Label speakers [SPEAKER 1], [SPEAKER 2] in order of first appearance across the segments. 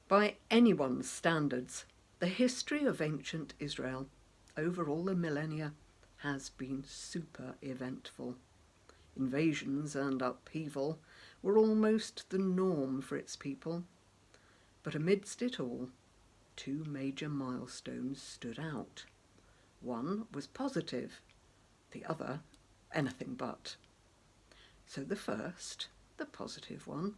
[SPEAKER 1] By anyone's standards, the history of ancient Israel over all the millennia has been super eventful. Invasions and upheaval were almost the norm for its people. But amidst it all, two major milestones stood out. One was positive, the other anything but. So the first, the positive one,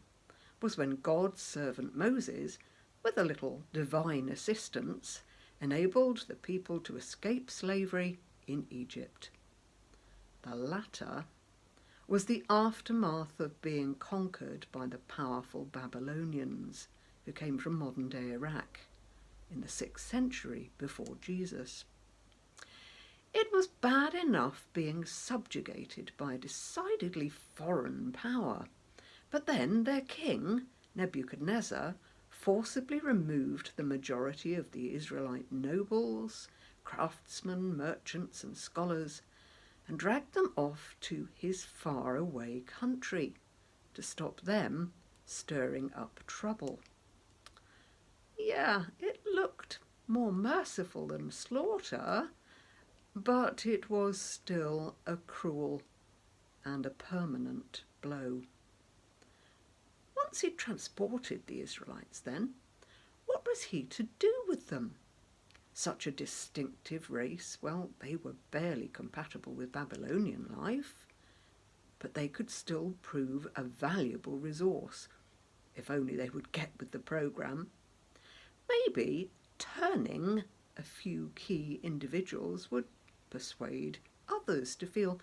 [SPEAKER 1] was when God's servant Moses, with a little divine assistance, enabled the people to escape slavery in Egypt. The latter was the aftermath of being conquered by the powerful Babylonians, who came from modern-day Iraq in the 6th century before Jesus. It was bad enough being subjugated by a decidedly foreign power, but then their king, Nebuchadnezzar, forcibly removed the majority of the Israelite nobles, craftsmen, merchants and scholars, and dragged them off to his faraway country to stop them stirring up trouble. Yeah, it looked more merciful than slaughter, but it was still a cruel and a permanent blow. Once he'd transported the Israelites then, what was he to do with them? Such a distinctive race, well, they were barely compatible with Babylonian life, but they could still prove a valuable resource, if only they would get with the programme. Maybe turning a few key individuals would persuade others to feel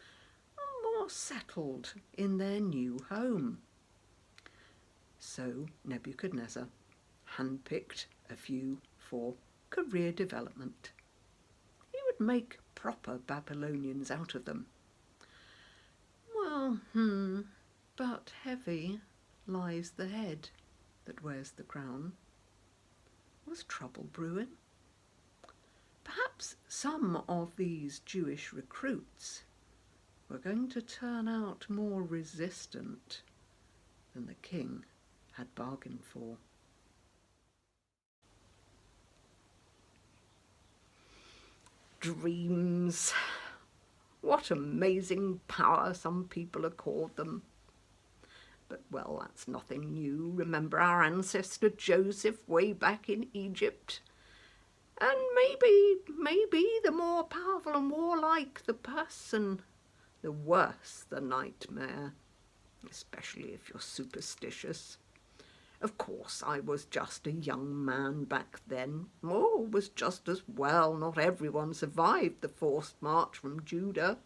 [SPEAKER 1] more settled in their new home. So Nebuchadnezzar handpicked a few for career development. He would make proper Babylonians out of them. Well, but heavy lies the head that wears the crown. Was trouble brewing? Perhaps some of these Jewish recruits were going to turn out more resistant than the king had bargained for. Dreams. What amazing power some people accord them. But, well, that's nothing new. Remember our ancestor Joseph way back in Egypt? And maybe the more powerful and warlike the person, the worse the nightmare, especially if you're superstitious. Of course, I was just a young man back then. All was just as well. Not everyone survived the forced march from Judah.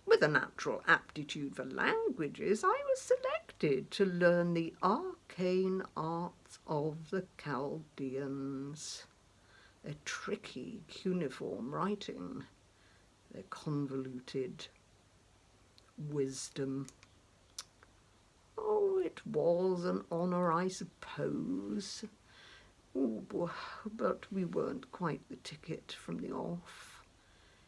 [SPEAKER 1] With a natural aptitude for languages, I was selected to learn the arcane arts of the Chaldeans. Their tricky cuneiform writing, their convoluted wisdom. Oh, it was an honour, I suppose. Oh, but we weren't quite the ticket from the off.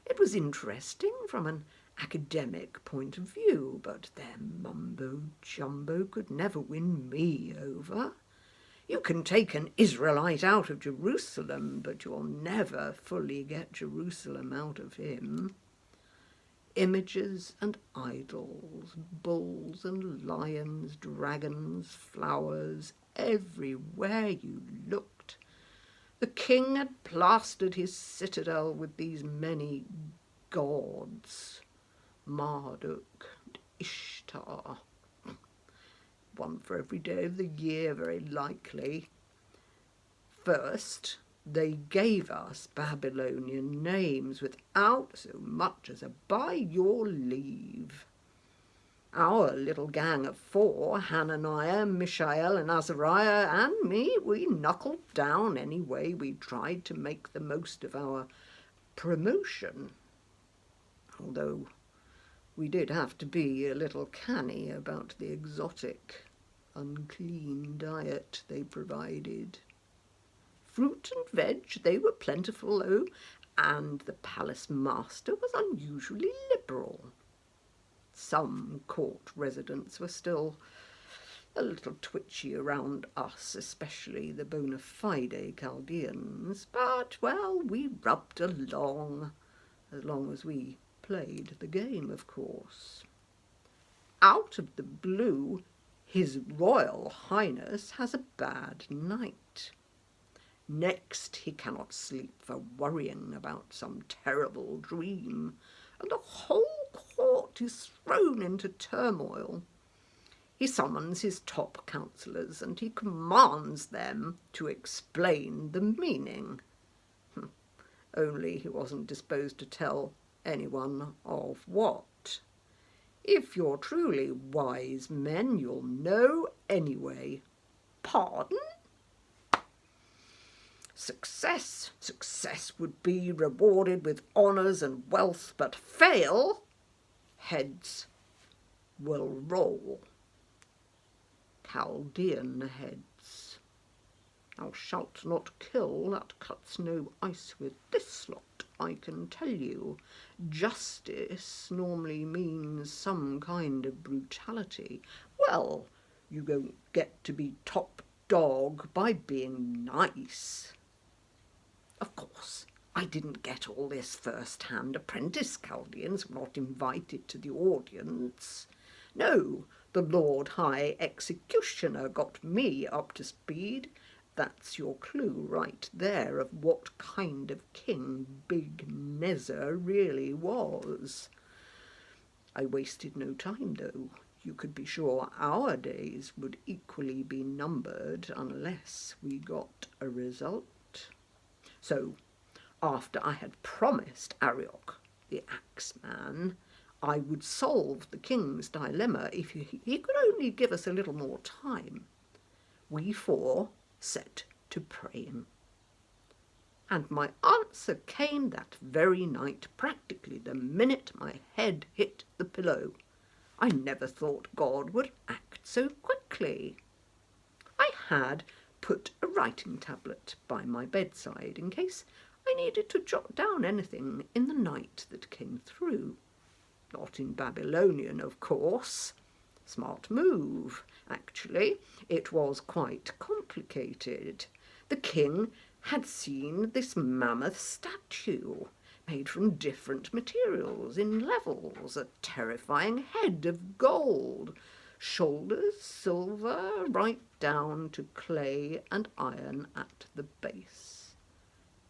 [SPEAKER 1] It was interesting from an academic point of view, but their mumbo-jumbo could never win me over. You can take an Israelite out of Jerusalem, but you'll never fully get Jerusalem out of him. Images and idols, bulls and lions, dragons, flowers, everywhere you looked. The king had plastered his citadel with these many gods, Marduk and Ishtar, one for every day of the year, very likely. First, they gave us Babylonian names without so much as a by your leave. Our little gang of 4, Hananiah, Mishael and Azariah and me, we knuckled down anyway. We tried to make the most of our promotion, although we did have to be a little canny about the exotic, unclean diet they provided. Fruit and veg, they were plentiful, though, and the palace master was unusually liberal. Some court residents were still a little twitchy around us, especially the bona fide Chaldeans, but, well, we rubbed along, as long as we played the game, of course. Out of the blue, His Royal Highness has a bad night. Next, he cannot sleep for worrying about some terrible dream, and the whole court is thrown into turmoil. He summons his top councillors and he commands them to explain the meaning. Only he wasn't disposed to tell anyone of what. If you're truly wise men, you'll know anyway. Pardon? Success would be rewarded with honours and wealth, but fail, heads will roll. Chaldean heads. Thou shalt not kill, that cuts no ice with this lot, I can tell you. Justice normally means some kind of brutality. Well, you don't get to be top dog by being nice. Of course, I didn't get all this first-hand. Apprentice Chaldeans were not invited to the audience. No, the Lord High Executioner got me up to speed. That's your clue right there of what kind of king Big Nebuchadnezzar really was. I wasted no time, though. You could be sure our days would equally be numbered unless we got a result. So, after I had promised Arioch, the Axeman, I would solve the king's dilemma if he could only give us a little more time, we four set to praying. And my answer came that very night, practically the minute my head hit the pillow. I never thought God would act so quickly. I had put a writing tablet by my bedside in case I needed to jot down anything in the night that came through. Not in Babylonian, of course. Smart move, actually. It was quite complicated. The king had seen this mammoth statue, made from different materials in levels, a terrifying head of gold, shoulders silver, right down to clay and iron at the base.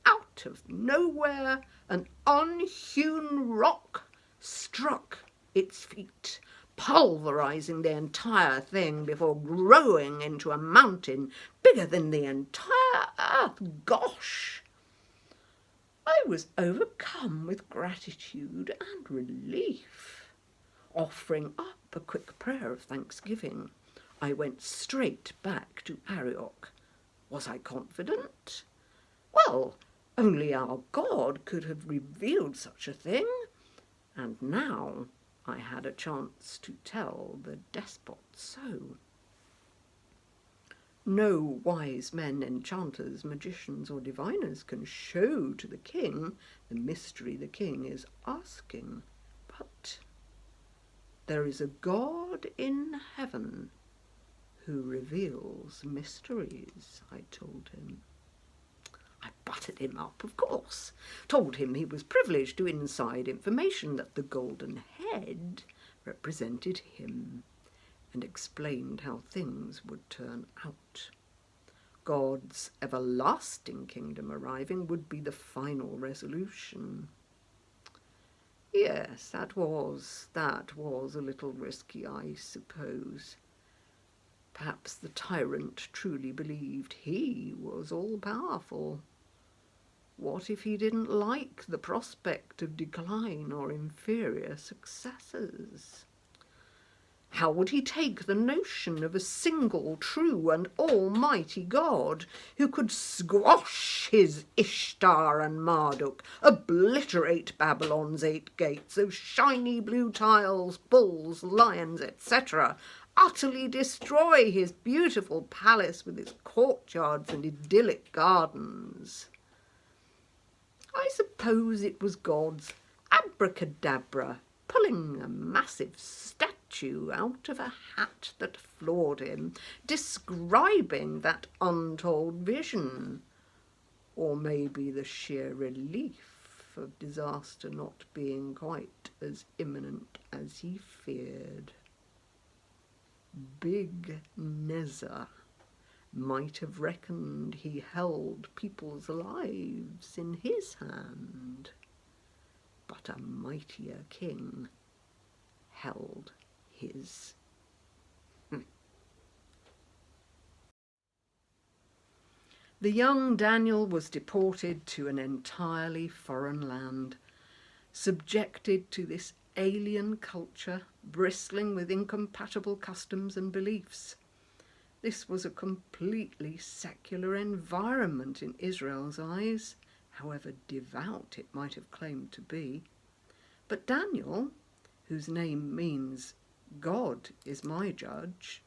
[SPEAKER 1] Out of nowhere, an unhewn rock struck its feet, pulverizing the entire thing before growing into a mountain bigger than the entire earth. Gosh! I was overcome with gratitude and relief. Offering up a quick prayer of thanksgiving, I went straight back to Arioch. Was I confident? Well, only our God could have revealed such a thing. And now I had a chance to tell the despot so. No wise men, enchanters, magicians, or diviners can show to the king the mystery the king is asking. But there is a God in heaven who reveals mysteries, I told him. I buttered him up, of course, told him he was privileged to inside information, that the golden head represented him, and explained how things would turn out. God's everlasting kingdom arriving would be the final resolution. Yes, that was a little risky, I suppose. Perhaps the tyrant truly believed he was all-powerful. What if he didn't like the prospect of decline or inferior successors? How would he take the notion of a single, true and almighty God who could squash his Ishtar and Marduk, obliterate Babylon's 8 gates, those shiny blue tiles, bulls, lions, etc., utterly destroy his beautiful palace with its courtyards and idyllic gardens? I suppose it was God's abracadabra, pulling a massive statue statue out of a hat that floored him, describing that untold vision? Or maybe the sheer relief of disaster not being quite as imminent as he feared. Big Nezer might have reckoned he held people's lives in his hand, but a mightier king held his. The young Daniel was deported to an entirely foreign land, subjected to this alien culture, bristling with incompatible customs and beliefs. This was a completely secular environment in Israel's eyes, however devout it might have claimed to be. But Daniel, whose name means God is my judge,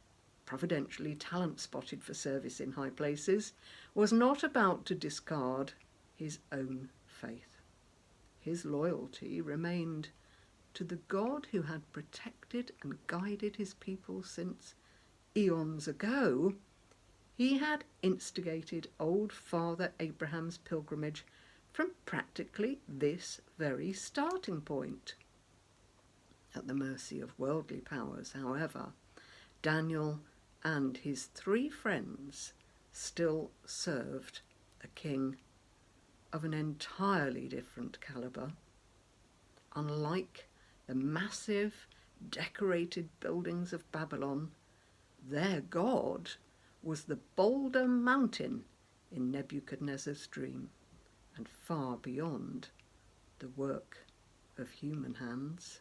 [SPEAKER 1] providentially talent-spotted for service in high places, was not about to discard his own faith. His loyalty remained to the God who had protected and guided his people since eons ago. He had instigated old Father Abraham's pilgrimage from practically this very starting point. At the mercy of worldly powers, however, Daniel and his 3 friends still served a king of an entirely different calibre. Unlike the massive, decorated buildings of Babylon, their God was the boulder mountain in Nebuchadnezzar's dream, and far beyond the work of human hands.